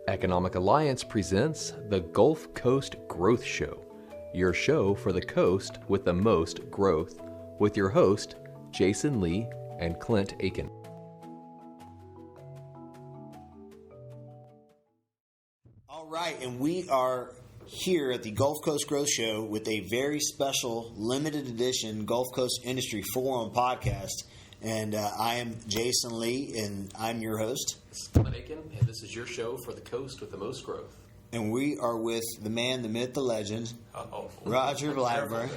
Economic Alliance presents the Gulf Coast Growth Show, your show for the coast with the most growth, with your host, Jason Lee and Clint Akin. All right, and we are here at the Gulf Coast Growth Show with a very special limited edition Gulf Coast Industry Forum podcast. And I am Jason Lee, and I'm your host. This is Clint Akin, and this is your show for the coast with the most growth. And we are with the man, the myth, the legend, Roger Blackburn.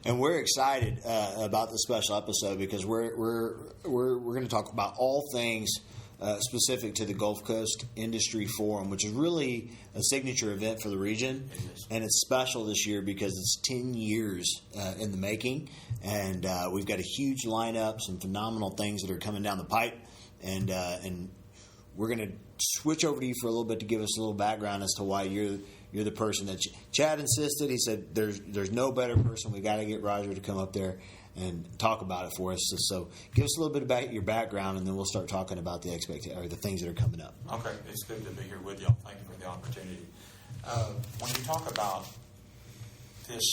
And we're excited about this special episode because we're going to talk about all things specific to the Gulf Coast Industry Forum, which is really a signature event for the region. And it's special this year because it's 10 years in the making. And we've got a huge lineup, some phenomenal things that are coming down the pipe. And we're going to switch over to you for a little bit to give us a little background as to why you're the person that Chad insisted. He said there's no better person. We got to get Roger to come up there and talk about it for us. So give us a little bit about your background, and then we'll start talking about the things that are coming up. Okay, it's good to be here with y'all. Thank you for the opportunity. When you talk about this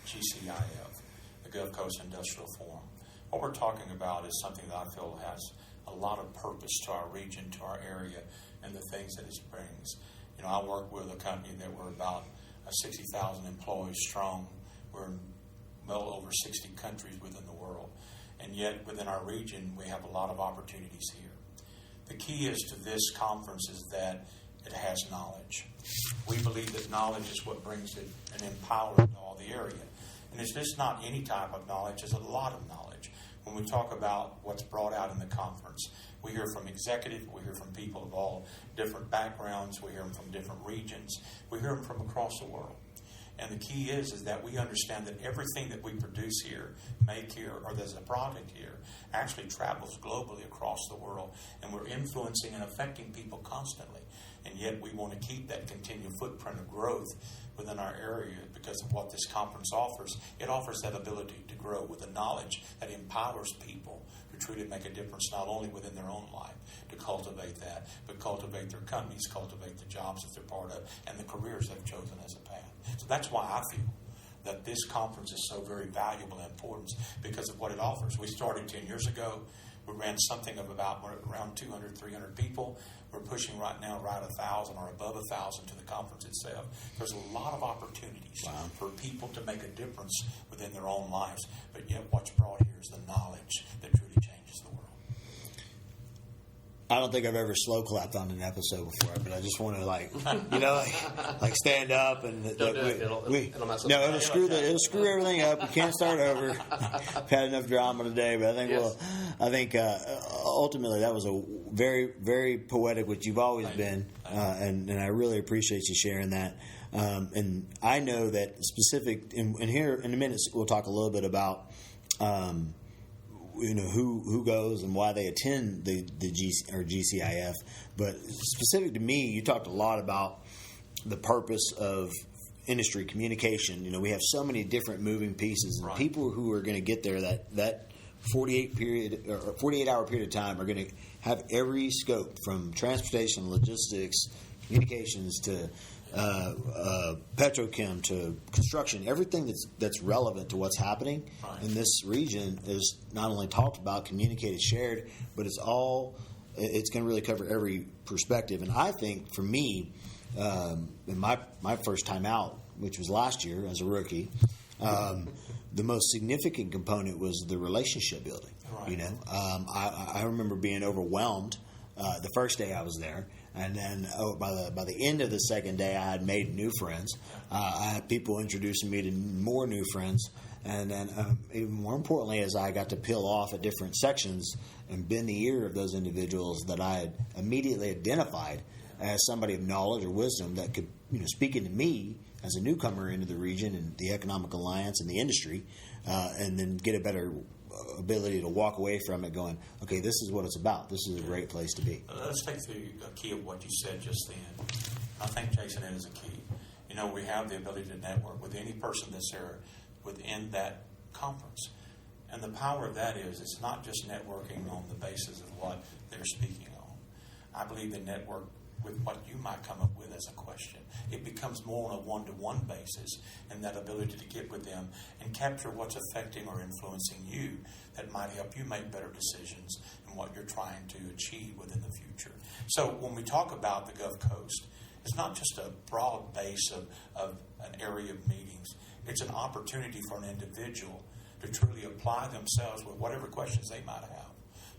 GCIF, the Gulf Coast Industrial Forum, what we're talking about is something that I feel has a lot of purpose to our region, to our area, and the things that it brings. You know, I work with a company that we're about 60,000 employees strong. We're in well over 60 countries within the world. And yet, within our region, we have a lot of opportunities here. The key is to this conference is that it has knowledge. We believe that knowledge is what brings it and empowers it to all the area. And it's just not any type of knowledge, it's a lot of knowledge. When we talk about what's brought out in the conference, we hear from executive, we hear from people of all different backgrounds, we hear them from different regions, we hear them from across the world. And the key is that we understand that everything that we produce here, make here, or there's a product here, actually travels globally across the world. And we're influencing and affecting people constantly. And yet we want to keep that continued footprint of growth within our area because of what this conference offers. It offers that ability to grow with the knowledge that empowers people to truly make a difference not only within their own life, to cultivate that, but cultivate their companies, cultivate the jobs that they're part of, and the careers they've chosen as a path. So that's why I feel that this conference is so very valuable and important because of what it offers. We started 10 years ago. We ran something of about around 200, 300 people. We're pushing right now right 1,000 or above 1,000 to the conference itself. There's a lot of opportunities for people to make a difference within their own lives. But yet what's brought here is the knowledge that truly changes the world. I don't think I've ever slow clapped on an episode before, but I just want to like stand up and it'll screw everything up. We can't start over. I've had enough drama today, but I think ultimately that was a very, very poetic, which you've always been, and I really appreciate you sharing that. And I know that specific, and here in a minute we'll talk a little bit about. Who goes and why they attend the GCIF, but specific to me, you talked a lot about the purpose of industry communication. You know, we have so many different moving pieces, and people who are going to get there that 48-hour period of time are going to have every scope from transportation, logistics, communications to petrochem to construction. Everything that's relevant to what's happening in this region is not only talked about, communicated, shared, but it's going to really cover every perspective. And I think for me, in my first time out, which was last year as a rookie, the most significant component was the relationship building. You know, I remember being overwhelmed the first day I was there. And then by the end of the second day, I had made new friends. I had people introducing me to more new friends. And then even more importantly, as I got to peel off at different sections and bend the ear of those individuals that I had immediately identified as somebody of knowledge or wisdom that could speak into me as a newcomer into the region and the Economic Alliance and the industry, and then get a better ability to walk away from it going, okay, this is what it's about. This is a great place to be. Let's take the key of what you said just then. I think, Jason, it is a key. You know, we have the ability to network with any person that's there within that conference. And the power of that is it's not just networking on the basis of what they're speaking on. I believe the network with what you might come up with as a question. It becomes more on a one-to-one basis, and that ability to get with them and capture what's affecting or influencing you that might help you make better decisions in what you're trying to achieve within the future. So when we talk about the Gulf Coast, it's not just a broad base of an area of meetings. It's an opportunity for an individual to truly apply themselves with whatever questions they might have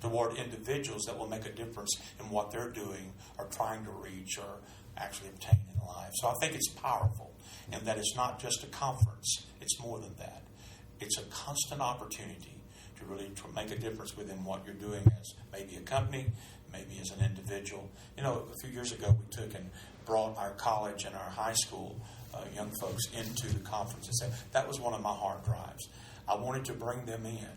toward individuals that will make a difference in what they're doing or trying to reach or actually obtain in life. So I think it's powerful, and that it's not just a conference. It's more than that. It's a constant opportunity to really make a difference within what you're doing as maybe a company, maybe as an individual. You know, a few years ago we took and brought our college and our high school young folks into the conference and said, that was one of my hard drives. I wanted to bring them in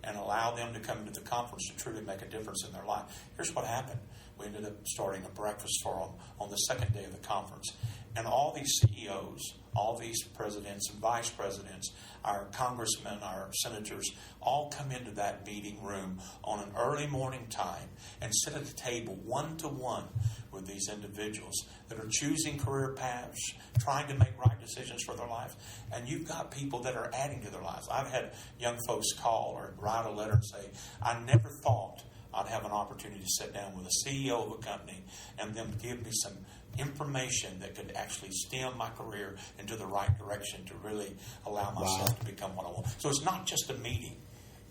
and allow them to come into the conference to truly make a difference in their life. Here's what happened. We ended up starting a breakfast for them on the second day of the conference. And all these CEOs, all these presidents and vice presidents, our congressmen, our senators, all come into that meeting room on an early morning time and sit at the table one-to-one with these individuals that are choosing career paths, trying to make right decisions for their lives. And you've got people that are adding to their lives. I've had young folks call or write a letter and say, I never thought I'd have an opportunity to sit down with a CEO of a company and them give me some information that could actually stem my career into the right direction to really allow myself to become what I want. So it's not just a meeting.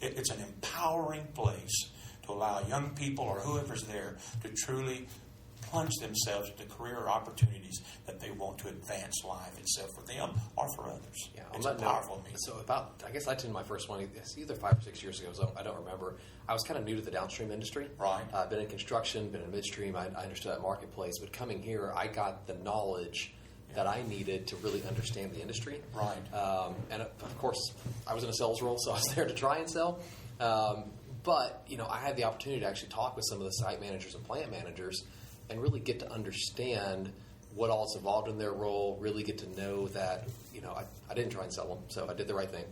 It's an empowering place to allow young people or whoever's there to truly plunge themselves into career opportunities that they want to advance life itself for them or for others. Yeah, it's a powerful meeting. So I guess I attended my first one, it's either 5 or 6 years ago, so I don't remember. I was kind of new to the downstream industry. Right. I've been in construction, been in midstream. I understood that marketplace. But coming here, I got the knowledge that I needed to really understand the industry. Right. And of course, I was in a sales role, so I was there to try and sell. But, you know, I had the opportunity to actually talk with some of the site managers and plant managers and really get to understand what all is involved in their role, really get to know that, you know, I didn't try and sell them, so I did the right thing.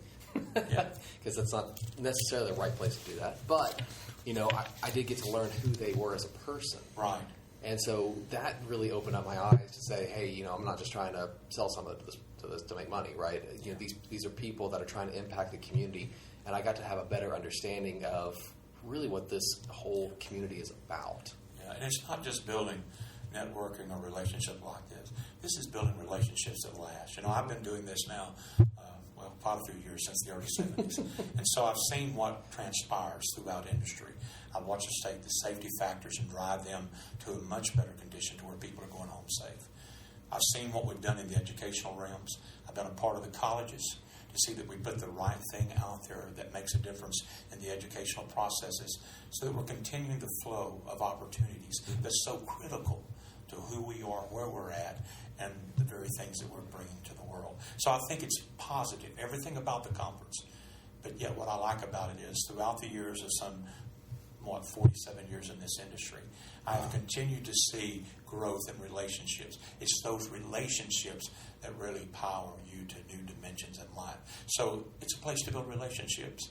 Because that's not necessarily the right place to do that. But, you know, I did get to learn who they were as a person. Right. And so that really opened up my eyes to say, hey, you know, I'm not just trying to sell something to make money, right? You know, these are people that are trying to impact the community, and I got to have a better understanding of really what this whole community is about. Yeah, and it's not just building networking or relationship like this. This is building relationships that last. You know, I've been doing this now, quite a few years, since the early 70s. And so I've seen what transpires throughout industry. I've watched us take the safety factors and drive them to a much better condition to where people are going home safe. I've seen what we've done in the educational realms. I've been a part of the colleges to see that we put the right thing out there that makes a difference in the educational processes so that we're continuing the flow of opportunities that's so critical to who we are, where we're at, and the very things that we're bringing to the world. So I think it's positive, everything about the conference. But yet what I like about it is throughout the years of 47 years in this industry, I have continued to see growth in relationships. It's those relationships that really power you to new dimensions in life. So it's a place to build relationships.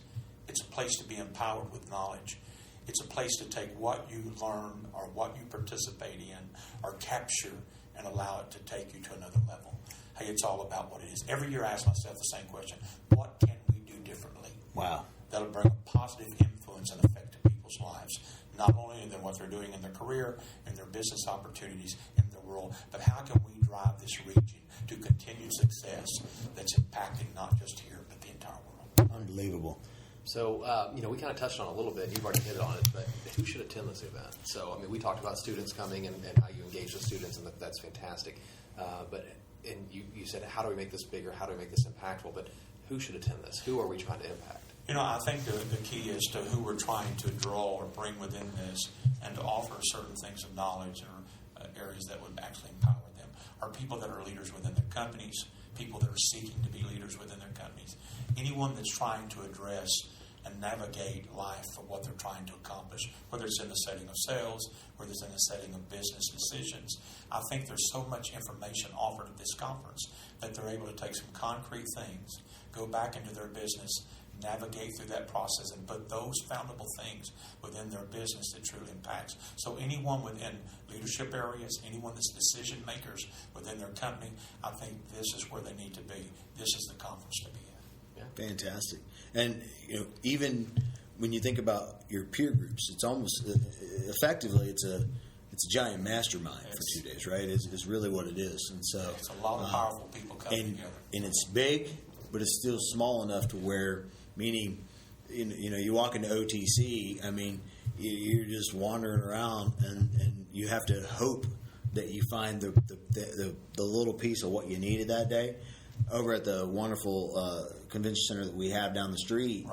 It's a place to be empowered with knowledge. It's a place to take what you learn or what you participate in or capture and allow it to take you to another level. Hey, it's all about what it is. Every year I ask myself the same question. What can we do differently? Wow. That'll bring a positive influence and effect to people's lives, not only in what they're doing in their career and their business opportunities in the world, but how can we drive this region to continued success that's impacting not just here, but the entire world. Unbelievable. So, you know, we kind of touched on it a little bit. You've already hit on it, but who should attend this event? So, I mean, we talked about students coming and how you engage with students, and that's fantastic. And you said, how do we make this bigger? How do we make this impactful? But who should attend this? Who are we trying to impact? You know, I think the key is to who we're trying to draw or bring within this and to offer certain things of knowledge or areas that would actually empower them. Are people that are leaders within their companies, people that are seeking to be leaders within their companies, anyone that's trying to address and navigate life for what they're trying to accomplish, whether it's in the setting of sales, whether it's in the setting of business decisions. I think there's so much information offered at this conference that they're able to take some concrete things, go back into their business, navigate through that process and put those foundable things within their business that truly impacts. So anyone within leadership areas, anyone that's decision makers within their company, I think this is where they need to be. This is the conference to be in. Yeah. Fantastic. And even when you think about your peer groups, it's almost effectively it's a giant mastermind for 2 days, right? It's really what it is. And so it's a lot of powerful people coming together. And it's big, but it's still small enough to where, meaning, you walk into OTC, I mean, you're just wandering around, and you have to hope that you find the little piece of what you needed that day. Over at the wonderful convention center that we have down the street,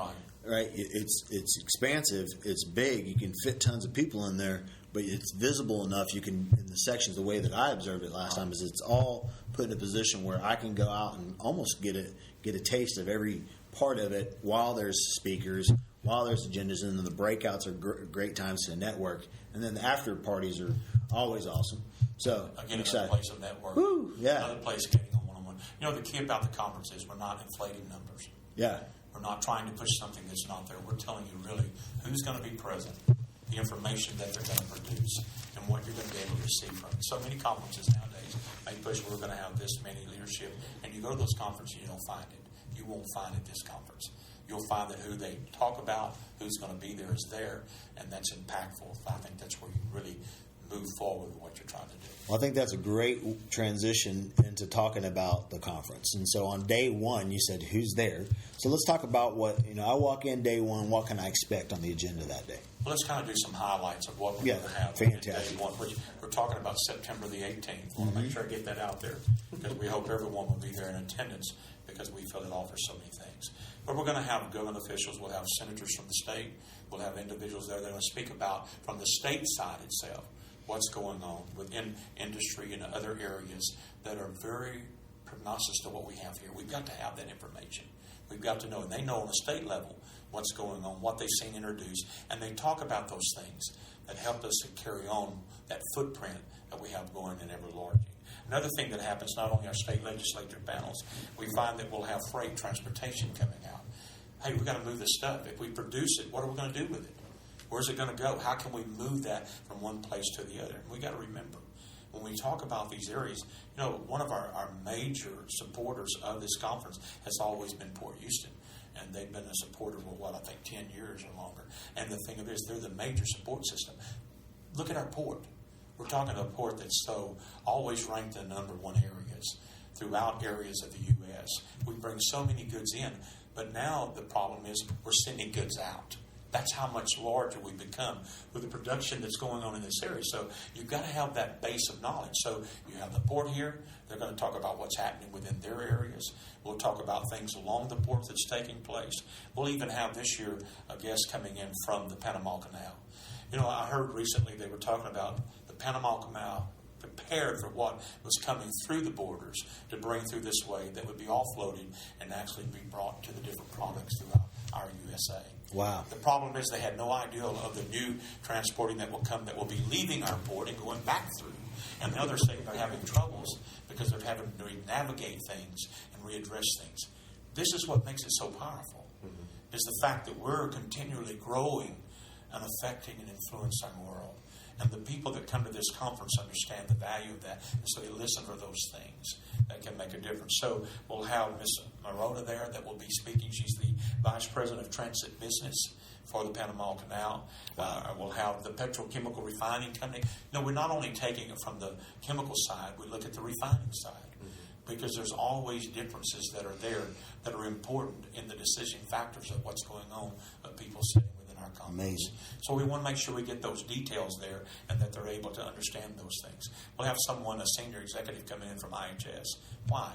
right? It's expansive, it's big, you can fit tons of people in there, but it's visible enough. You can, in the sections, the way that I observed it last time, is it's all put in a position where I can go out and almost get a taste of every part of it while there's speakers, while there's agendas, and then the breakouts are great times to network, and then the after parties are always awesome. So again, excited. Another place of network. Woo, yeah. Another place getting on one-on-one. The key about the conference is we're not inflating numbers. Yeah. We're not trying to push something that's not there. We're telling you really who's going to be present, the information that they're going to produce, and what you're going to be able to receive from it. So many conferences nowadays may push, we're going to have this many leadership, and you go to those conferences, you don't find it. You won't find it this conference. You'll find that who they talk about, who's going to be there is there, and that's impactful. I think that's where you really move forward with what you're trying to do. Well, I think that's a great transition into talking about the conference. And so on day one, you said, who's there? So let's talk about what, I walk in day one, what can I expect on the agenda that day? Well, let's kind of do some highlights of what we're going to have fantastic. in day one, which we're talking about September the 18th. I want to make sure I get that out there because we hope everyone will be there in attendance because we feel it offers so many things. But we're going to have government officials, we'll have senators from the state, we'll have individuals there that are going to speak about, from the state side itself, what's going on within industry and other areas that are very prognostic to what we have here. We've got to have that information. We've got to know, and they know on a state level what's going on, what they've seen introduced, and they talk about those things that help us to carry on that footprint that we have going and ever enlarging. Another thing that happens, not only our state legislature panels, we find that we'll have freight transportation coming out. Hey, we've got to move this stuff. If we produce it, what are we going to do with it? Where's it going to go? How can we move that from one place to the other? And we got to remember, when we talk about these areas, one of our major supporters of this conference has always been Port Houston. And they've been a supporter for, 10 years or longer. And the thing of it is, they're the major support system. Look at our port. We're talking about a port that's always ranked in number one areas throughout areas of the U.S. We bring so many goods in, but now the problem is we're sending goods out. That's how much larger we become with the production that's going on in this area. So you've got to have that base of knowledge. So you have the port here. They're going to talk about what's happening within their areas. We'll talk about things along the port that's taking place. We'll even have this year a guest coming in from the Panama Canal. I heard recently they were talking about the Panama Canal prepared for what was coming through the borders to bring through this way that would be offloaded and actually be brought to the different products throughout our USA. Wow. The problem is they had no idea of the new transporting that will come that will be leaving our port and going back through. And now they're saying they're having troubles because they're having to navigate things and readdress things. This is what makes it so powerful, is the fact that we're continually growing and affecting and influencing our world. And the people that come to this conference understand the value of that, and so they listen for those things that can make a difference. So we'll have Ms. Marona there that will be speaking. She's the Vice President of Transit Business for the Panama Canal. We'll have the petrochemical refining company. We're not only taking it from the chemical side, we look at the refining side. Because there's always differences that are there that are important in the decision factors of what's going on of people sitting within our conference. Amazing. So we want to make sure we get those details there and that they're able to understand those things. We'll have a senior executive coming in from IHS. Why?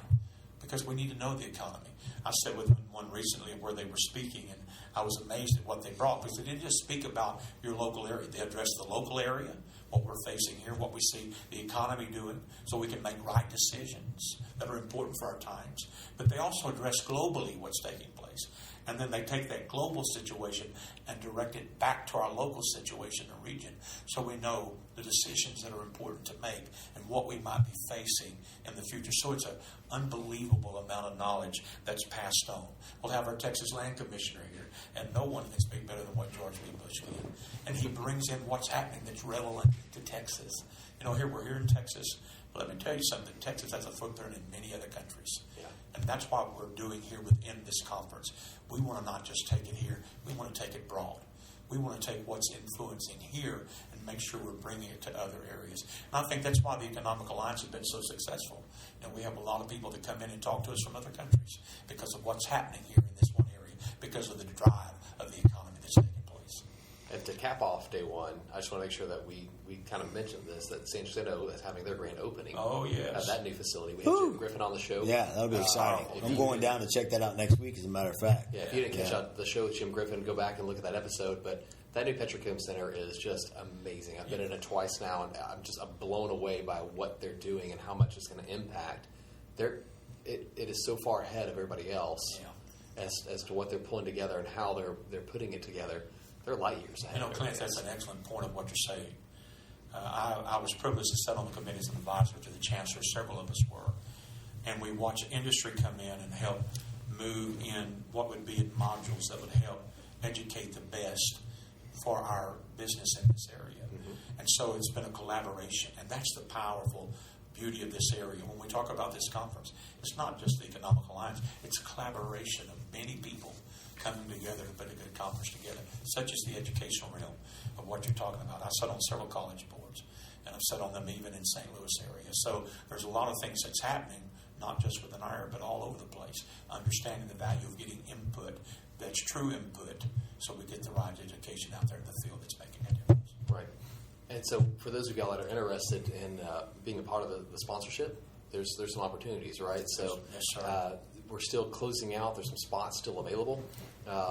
Because we need to know the economy. I sat with one recently where they were speaking, and I was amazed at what they brought, because they didn't just speak about your local area. They addressed the local area, what we're facing here, what we see the economy doing, so we can make right decisions that are important for our times. But they also address globally what's taking place. And then they take that global situation and direct it back to our local situation and region, so we know the decisions that are important to make and what we might be facing in the future. So it's an unbelievable amount of knowledge that's passed on. We'll have our Texas Land Commissioner here, and no one can speak better than what George W. Bush did. And he brings in what's happening that's relevant to Texas. We're here in Texas. But let me tell you something. Texas has a footprint in many other countries. Yeah. And that's why we're doing here within this conference. We want to not just take it here. We want to take it broad. We want to take what's influencing here and make sure we're bringing it to other areas. And I think that's why the Economic Alliance has been so successful. We have a lot of people that come in and talk to us from other countries because of what's happening here in this one area, because of the drive of the economy that's taking place. And to cap off day one, I just want to make sure that we kind of mentioned this, that San Jacinto is having their grand opening. Oh, yes. That new facility. We have Jim Griffin on the show. Yeah, that'll be exciting. I'm going down to check that out next week, as a matter of fact. Yeah, if you didn't catch out the show with Jim Griffin, go back and look at that episode. But that new Petrochem Center is just amazing. I've been in it twice now, and I'm blown away by what they're doing and how much it's going to impact. It is so far ahead of everybody else as to what they're pulling together and how they're putting it together. They're light years ahead. Clint, that's an excellent point of what you're saying. I was privileged to sit on the committee as an advisor to the chancellor. Several of us were. And we watched industry come in and help move in what would be in modules that would help educate the best for our business in this area. Mm-hmm. And so it's been a collaboration. And that's the powerful beauty of this area. When we talk about this conference, it's not just the Economic Alliance. It's a collaboration of many people coming together to put a good conference together, such as the educational realm of what you're talking about. I sat on several college boards, and I've sat on them even in St. Louis area. So there's a lot of things that's happening, not just within our area, but all over the place, understanding the value of getting input that's true input so we get the right education out there in the field that's making a difference. Right. And so for those of y'all that are interested in being a part of the sponsorship, there's some opportunities, right? So yes, sir. We're still closing out. There's some spots still available.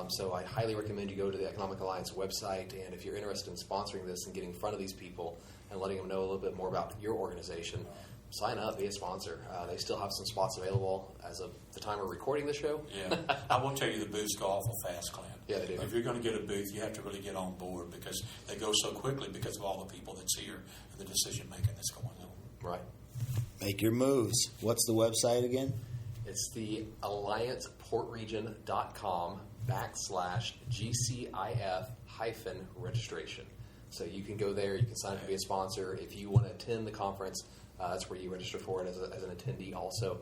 So I highly recommend you go to the Economic Alliance website, and if you're interested in sponsoring this and getting in front of these people and letting them know a little bit more about your organization, sign up, be a sponsor. They still have some spots available as of the time we're recording the show. Yeah. I will tell you, the booths go awful fast, Clint. Yeah, they do. If you're going to get a booth, you have to really get on board because they go so quickly because of all the people that's here and the decision-making that's going on. Right. Make your moves. What's the website again? It's the allianceportregion.com/GCIF-registration. So you can go there, you can sign up to be a sponsor. If you want to attend the conference, that's where you register for it as an attendee also.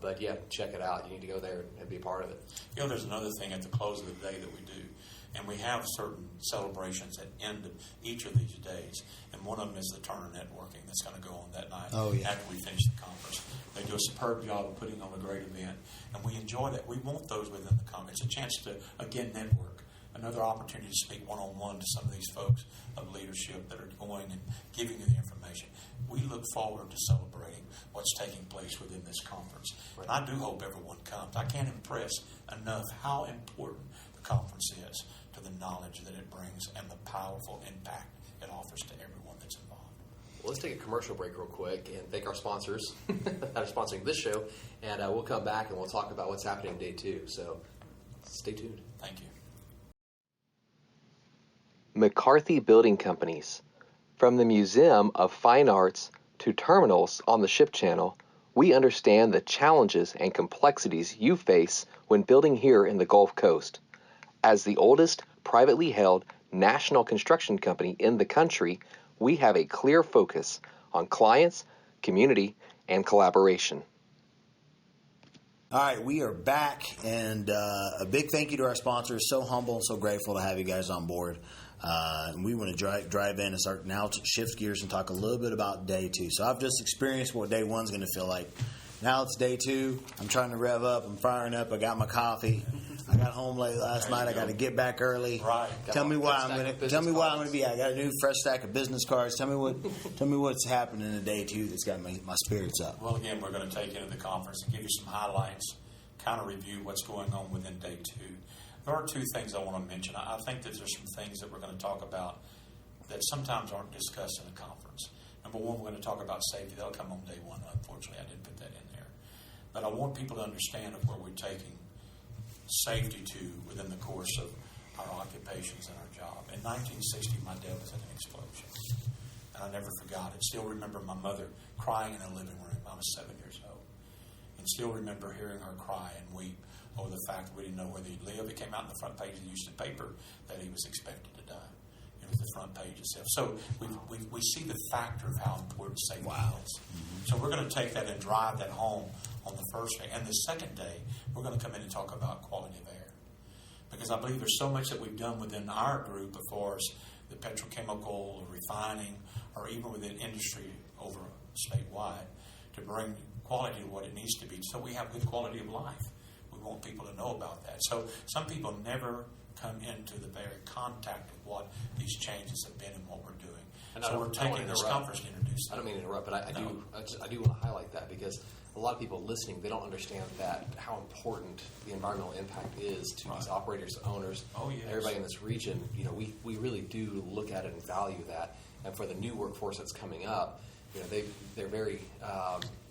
But yeah, check it out. You need to go there and be a part of it. There's another thing at the close of the day that we do. And we have certain celebrations at the end of each of these days. And one of them is the Turner Networking that's going to go on that night after we finish the conference. They do a superb job of putting on a great event. And we enjoy that. We want those within the conference. It's a chance to, again, network. Another opportunity to speak one-on-one to some of these folks of leadership that are going and giving you the information. We look forward to celebrating what's taking place within this conference. And I do hope everyone comes. I can't impress enough how important the conference is to the knowledge that it brings and the powerful impact it offers to everyone that's involved. Well, let's take a commercial break real quick and thank our sponsors that are sponsoring this show. And we'll come back and we'll talk about what's happening day 2. So stay tuned. Thank you. McCarthy Building Companies. From the Museum of Fine Arts to terminals on the ship channel, we understand the challenges and complexities you face when building here in the Gulf Coast. As the oldest privately held national construction company in the country, we have a clear focus on clients, community, and collaboration. All right, we are back, and a big thank you to our sponsors. So humble and so grateful to have you guys on board. And we want to drive in and start now to shift gears and talk a little bit about day 2. So I've just experienced what day 1's going to feel like. Now it's day 2. I'm trying to rev up. I'm firing up. I got my coffee. I got home late last night. I got to get back early. Right. Tell me why I'm going to be. I got a new fresh stack of business cards. Tell me what's happening in day 2 that's got my spirits up. Well, again, we're going to take you into the conference and give you some highlights, kind of review what's going on within day 2. There are 2 things I want to mention. I think that there's some things that we're going to talk about that sometimes aren't discussed in a conference. Number 1, we're going to talk about safety. That'll come on day 1. Unfortunately, I didn't put that in there. But I want people to understand of where we're taking safety to within the course of our occupations and our job. In 1960, my dad was in an explosion, and I never forgot it. Still remember my mother crying in the living room. I was 7 years old, and still remember hearing her cry and weep over the fact that we didn't know whether he'd live. It came out in the front page of the Houston paper that he was expected to die. It was the front page itself. So we see the factor of how important safety is. So we're going to take that and drive that home on the first day. And the second day, we're going to come in and talk about quality of air. Because I believe there's so much that we've done within our group as far as the petrochemical, or refining, or even within industry over statewide to bring quality to what it needs to be so we have good quality of life. We want people to know about that. So some people never come into the very contact of what these changes have been and what we're doing. And so we're taking this conference to introduce that. I don't mean to interrupt, but I do want to highlight that because a lot of people listening, they don't understand that how important the environmental impact is to these operators, owners, everybody in this region. You know, we really do look at it and value that. And for the new workforce that's coming up, you know, they're very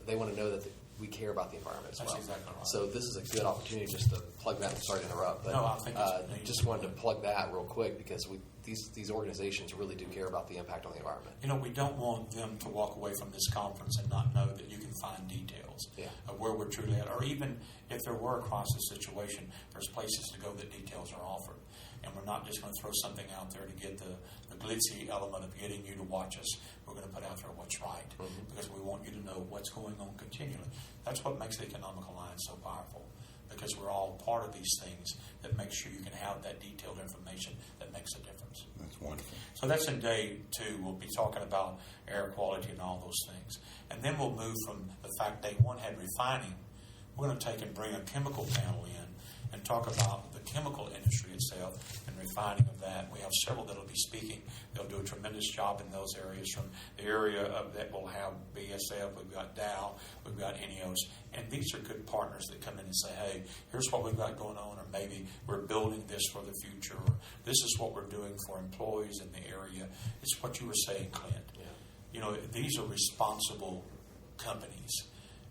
they want to know that we care about the environment as well. That's exactly right. So this is a good opportunity just to plug that. I'm sorry to interrupt, but I think just wanted to plug that real quick because these organizations really do care about the impact on the environment. You know, we don't want them to walk away from this conference and not know that you can find details of where we're truly at, or even if there were a crisis situation, there's places to go that details are offered. And we're not just going to throw something out there to get the glitzy element of getting you to watch us. We're going to put out there what's right because we want you to know what's going on continually. That's what makes the Economic Alliance so powerful, because we're all part of these things that make sure you can have that detailed information that makes a difference. That's wonderful. So that's in day 2. We'll be talking about air quality and all those things. And then we'll move from the fact day 1 had refining. We're going to take and bring a chemical panel in and talk about the chemical industry itself and refining of that. We have several that will be speaking. They'll do a tremendous job in those areas. From the area of that we'll have BSF, we've got Dow, we've got ENEOS, and these are good partners that come in and say, hey, here's what we've got going on, or maybe we're building this for the future, or this is what we're doing for employees in the area. It's what you were saying, Clint. Yeah. You know, these are responsible companies,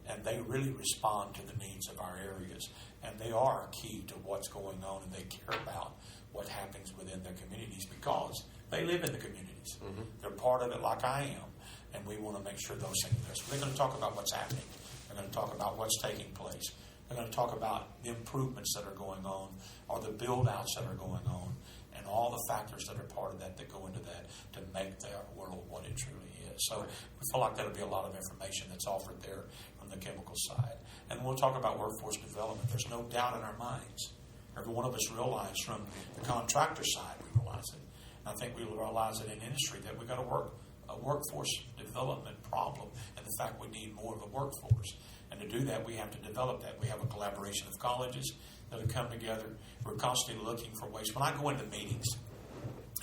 and they really respond to the needs of our areas. And they are key to what's going on, and they care about what happens within their communities because they live in the communities. They're part of it like I am, and we want to make sure those things are there. So they're going to talk about what's happening. They're going to talk about what's taking place. They're going to talk about the improvements that are going on or the build-outs that are going on and all the factors that are part of that go into that to make their world what it truly is. So we feel like that'll be a lot of information that's offered there from the chemical side. And we'll talk about workforce development. There's no doubt in our minds. Every one of us realize from the contractor side, we realize it. And I think we realize it in industry that we've got a workforce development problem and the fact we need more of a workforce. And to do that, we have to develop that. We have a collaboration of colleges that have come together. We're constantly looking for ways. When I go into meetings,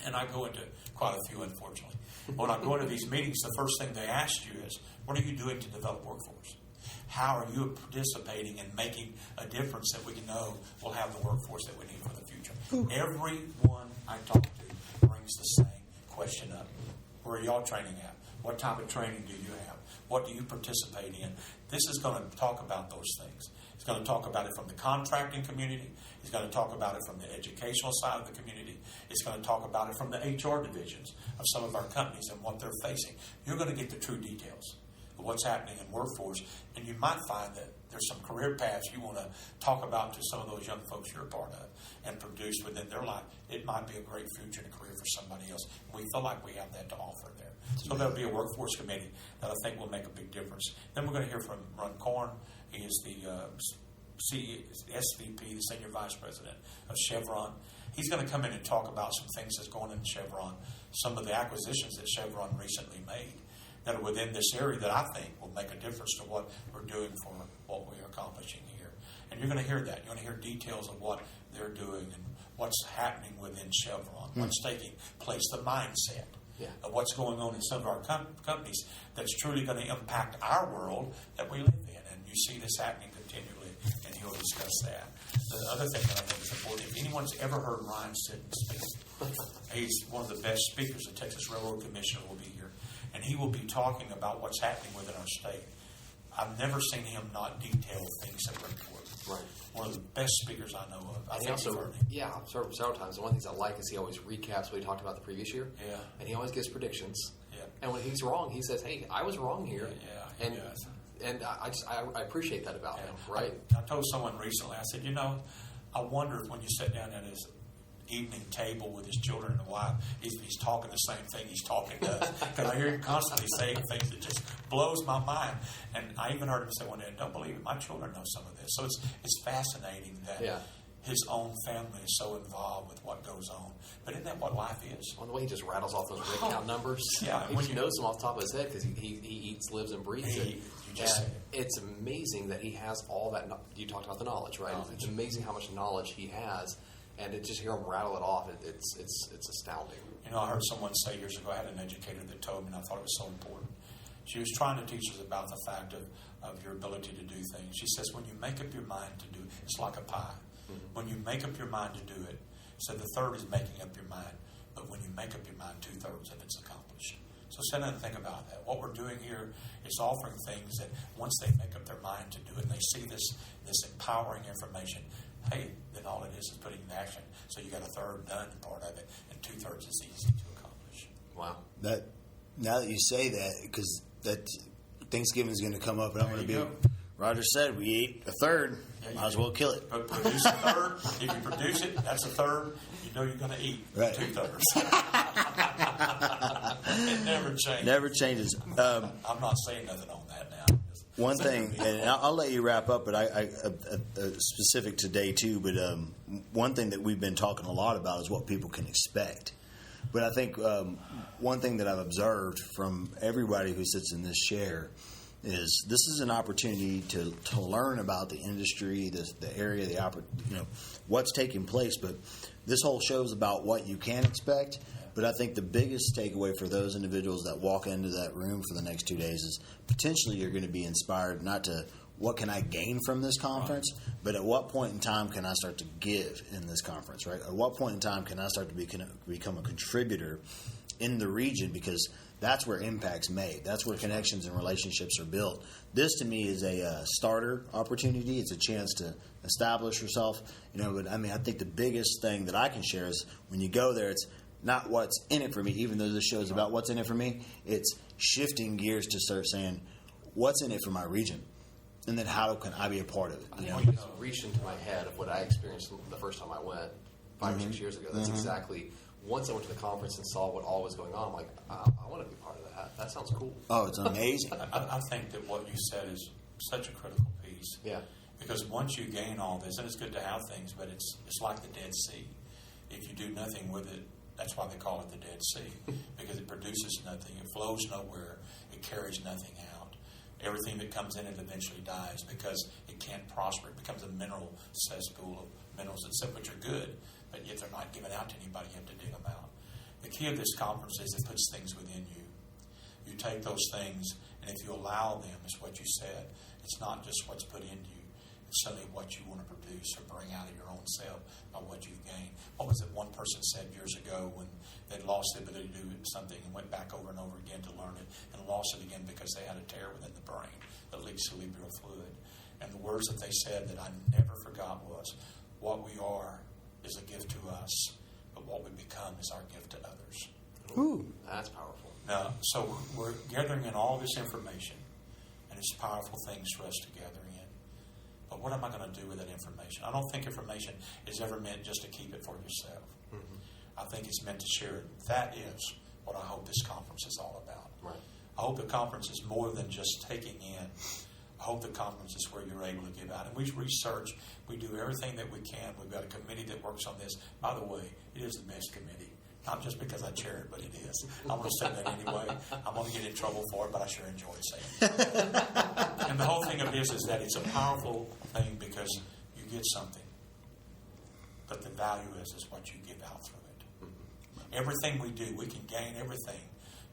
and I go into quite a few, unfortunately, when I go into these meetings, the first thing they ask you is, what are you doing to develop workforce? How are you participating and making a difference that we can know will have the workforce that we need for the future? Everyone I talk to brings the same question up. Where are y'all training at? What type of training do you have? What do you participate in? This is going to talk about those things. It's going to talk about it from the contracting community. It's going to talk about it from the educational side of the community. It's going to talk about it from the HR divisions of some of our companies and what they're facing. You're going to get the true details of what's happening in workforce, and you might find that there's some career paths you want to talk about to some of those young folks you're a part of and produce within their life. It might be a great future and a career for somebody else. We feel like we have that to offer there. So there'll be a workforce committee that I think will make a big difference. Then we're going to hear from Ron Korn. He is the SVP, the Senior Vice President of Chevron. He's going to come in and talk about some things that's going on in Chevron, some of the acquisitions that Chevron recently made that are within this area that I think will make a difference to what we're doing for what we're accomplishing here. And you're going to hear that. You're going to hear details of what they're doing and what's happening within Chevron, what's taking place, the mindset of what's going on in some of our companies that's truly going to impact our world that we live in. And you see this happening continually, and he'll discuss that. The other thing that I think is important, if anyone's ever heard Ryan Sitton speak, he's one of the best speakers. The Texas Railroad Commissioner will be here, and he will be talking about what's happening within our state. I've never seen him not detail things that are important. Right. One of the best speakers I know of. I And he think also, you've heard him. yeah, I've heard him several times. And one of the things I like is he always recaps what he talked about the previous year. Yeah. And he always gives predictions. Yeah. And when he's wrong, he says, "Hey, I was wrong here." Yeah, he and does. and I appreciate that about him, right? I told someone recently, I said, I wonder if when you sit down at his evening table with his children and wife, he's talking the same thing he's talking to us. Because I hear him constantly saying things that just blows my mind. And I even heard him say one day, "Don't believe it, my children know some of this." So it's fascinating that his own family is so involved with what goes on. But isn't that what life is? On the way he just rattles off those rig count numbers. Yeah, he just knows them off the top of his head because he eats, lives, and breathes it. And it's amazing that he has all that. You talked about the knowledge, right? It's amazing how much knowledge he has, and to just hear him rattle it off, it's astounding. I heard someone say years ago, I had an educator that told me, and I thought it was so important. She was trying to teach us about the fact of your ability to do things. She says, when you make up your mind to do it, it's like a pie. Mm-hmm. When you make up your mind to do it, so the third is making up your mind, but when you make up your mind, 2/3 of it's accomplished. So sit down and think about that. What we're doing here is offering things that once they make up their mind to do it, and they see this empowering information, hey, then all it is putting it in action. So you got a third done part of it, and 2/3 is easy to accomplish. Wow. Now that you say that, because that Thanksgiving is going to come up, and I'm going to be. Go. Roger said we ate a third. Might as well kill it. But produce a third. If you produce it, that's a third. You're going to eat 2/3. It never changes. Never changes. I'm not saying nothing on that now. One thing, and I'll let you wrap up, but I specific to day two. But one thing that we've been talking a lot about is what people can expect. But I think one thing that I've observed from everybody who sits in this chair is this is an opportunity to learn about the industry, the area, what's taking place. But this whole show is about what you can expect. But I think the biggest takeaway for those individuals that walk into that room for the next 2 days is potentially you're going to be inspired not to what can I gain from this conference, but at what point in time can I start to give in this conference, right? At what point in time can I start to become a contributor in the region, because that's where impact's made. That's where connections and relationships are built. This, to me, is a starter opportunity. It's a chance to establish yourself. But I think the biggest thing that I can share is when you go there, it's not what's in it for me, even though this show is about what's in it for me. It's shifting gears to start saying, what's in it for my region? And then how can I be a part of it? I think you reached into my head of what I experienced the first time I went 5 or 6 years ago. That's exactly. Once I went to the conference and saw what all was going on, I'm like, I want to be part of that. That sounds cool. Oh, it's amazing. I think that what you said is such a critical piece. Yeah. Because once you gain all this, and it's good to have things, but it's like the Dead Sea. If you do nothing with it, that's why they call it the Dead Sea, because it produces nothing. It flows nowhere. It carries nothing out. Everything that comes in it eventually dies because it can't prosper. It becomes a mineral cesspool of minerals which are good, but yet they're not given out to anybody. You have to dig them out. The key of this conference is it puts things within you. You take those things, and if you allow them, is what you said, it's not just what's put into you. It's certainly what you want to produce or bring out of your own self by what you've gained. What was it one person said years ago when they'd lost the ability to do something and went back over and over again to learn it and lost it again because they had a tear within the brain that leaks cerebral fluid. And the words that they said that I never forgot was, what we are is a gift to us, but what we become is our gift to others. Ooh, that's powerful. Now, so we're gathering in all this information, and it's powerful things for us to gather in. But what am I going to do with that information? I don't think information is ever meant just to keep it for yourself. Mm-hmm. I think it's meant to share it. That is what I hope this conference is all about. Right. I hope the conference is more than just taking in. I hope the conference is where you're able to give out. And we research. We do everything that we can. We've got a committee that works on this. By the way, it is the best committee. Not just because I chair it, but it is. I'm going to say that anyway. I'm going to get in trouble for it, but I sure enjoy saying it. And the whole thing of this is that it's a powerful thing because you get something. But the value is what you give out through it. Mm-hmm. Everything we do, we can gain everything.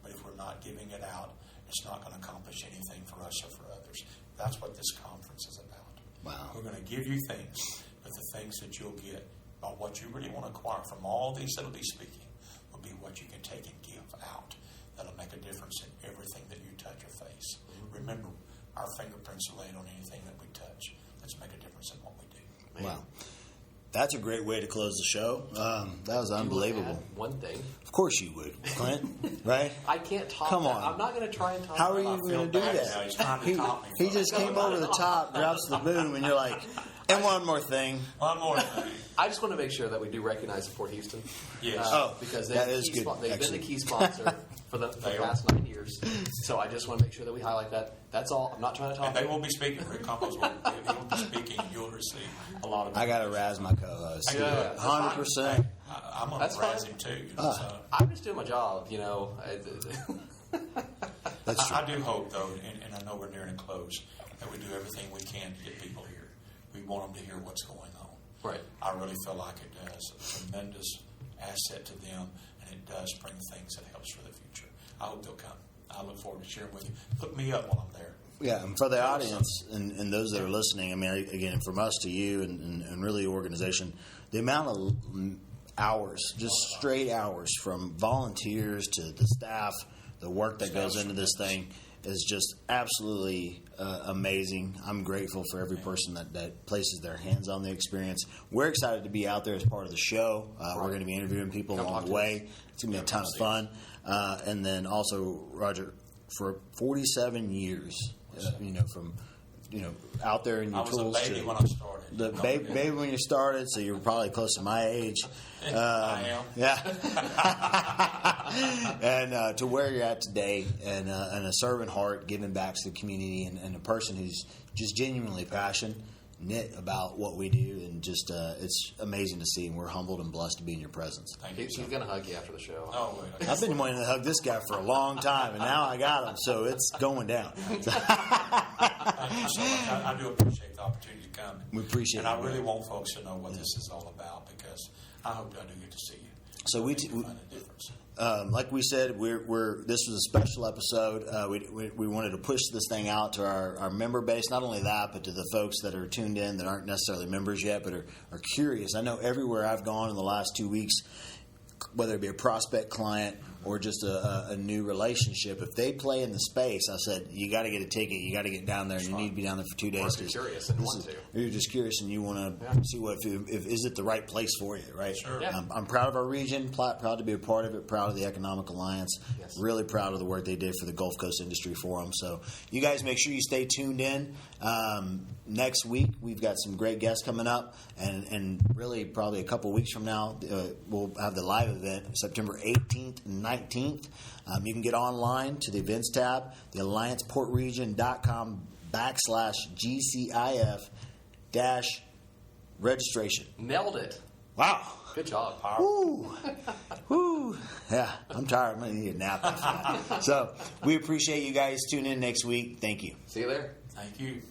But if we're not giving it out, it's not going to accomplish anything for us or for others. That's what this conference is about. Wow. We're going to give you things, but the things that you'll get are what you really want to acquire from all these that'll be speaking will be what you can take and give out. That'll make a difference in everything that you touch or face. Mm-hmm. Remember, our fingerprints are laid on anything that we touch. Let's make a difference in what we do. Wow. That's a great way to close the show. That was You wanna unbelievable. add one thing. Of course you would, Clint, right? I can't top Come that. on. I'm not going to try and top How are that. you going to do bad now. that? He's trying to top me. He just came over the top, drops the boom, and you're like, and one more thing. One more thing. I just want to make sure that we do recognize Port Houston. Yes. Because that is good, they've actually. been the key sponsor for the past 9 years. So I just want to make sure that we highlight that. That's all. I'm not trying to talk. And they will be speaking. Rick Campos will be speaking. You'll receive a lot of. I got to razz my co-host. Yeah. 100%. I'm going That's to razz fine. him too. So. I'm just doing my job, you know. That's true. I do hope, though, and I know we're nearing a close, that we do everything we can to get people here. We want them to hear what's going on. Right. I really feel like it does a tremendous asset to them, and it does bring things that helps for the future. I hope they'll come. I look forward to sharing with you. Look me up while I'm there. Yeah, and for the audience and those that are listening, I mean, again, from us to you and really the organization, the amount of hours, just straight hours from volunteers to the staff, the work that goes into this thing is just absolutely amazing. I'm grateful for every person that places their hands on the experience. We're excited to be out there as part of the show. We're going to be interviewing people along the way. It's going to be a ton of fun. And then also, Roger, for 47 years, from out there in your tools. I was a baby when I started. The baby when you started, so you were probably close to my age. I am. Yeah. And to where you're at today, and a servant heart, giving back to the community, and a person who's just genuinely passionate about what we do, and just it's amazing to see, and we're humbled and blessed to be in your presence. Thank you. He's going to hug you after the show. Oh, wait. I've been wanting to hug this guy for a long time, and now I got him, so it's going down. Thank you so much. I do appreciate the opportunity to come. We appreciate it. it. And I really want folks to know what this is all about, because I hope I do get to see you. So we find a difference. Like we said, this was a special episode. We wanted to push this thing out to our member base. Not only that, but to the folks that are tuned in that aren't necessarily members yet, but are curious. I know everywhere I've gone in the last 2 weeks, whether it be a prospect client or just a new relationship, if they play in the space, I said, you got to get a ticket. You got to get down there, and you need to be down there for 2 days. Or if you're curious and want to. You're just curious, and you want to see if is it the right place for you, right? Sure. Yeah. I'm proud of our region, proud to be a part of it, proud of the Economic Alliance, Yes. really proud of the work they did for the Gulf Coast Industry Forum. So you guys make sure you stay tuned in. Next week, we've got some great guests coming up, and really probably a couple weeks from now, we'll have the live event, September 18th and 19th. You can get online to the events tab, theallianceportregion.com/GCIF-registration. Nailed it. Wow. Good job. Woo. Woo. Yeah, I'm tired. I'm going to need a nap after that. So we appreciate you guys. Tune in next week. Thank you. See you there. Thank you.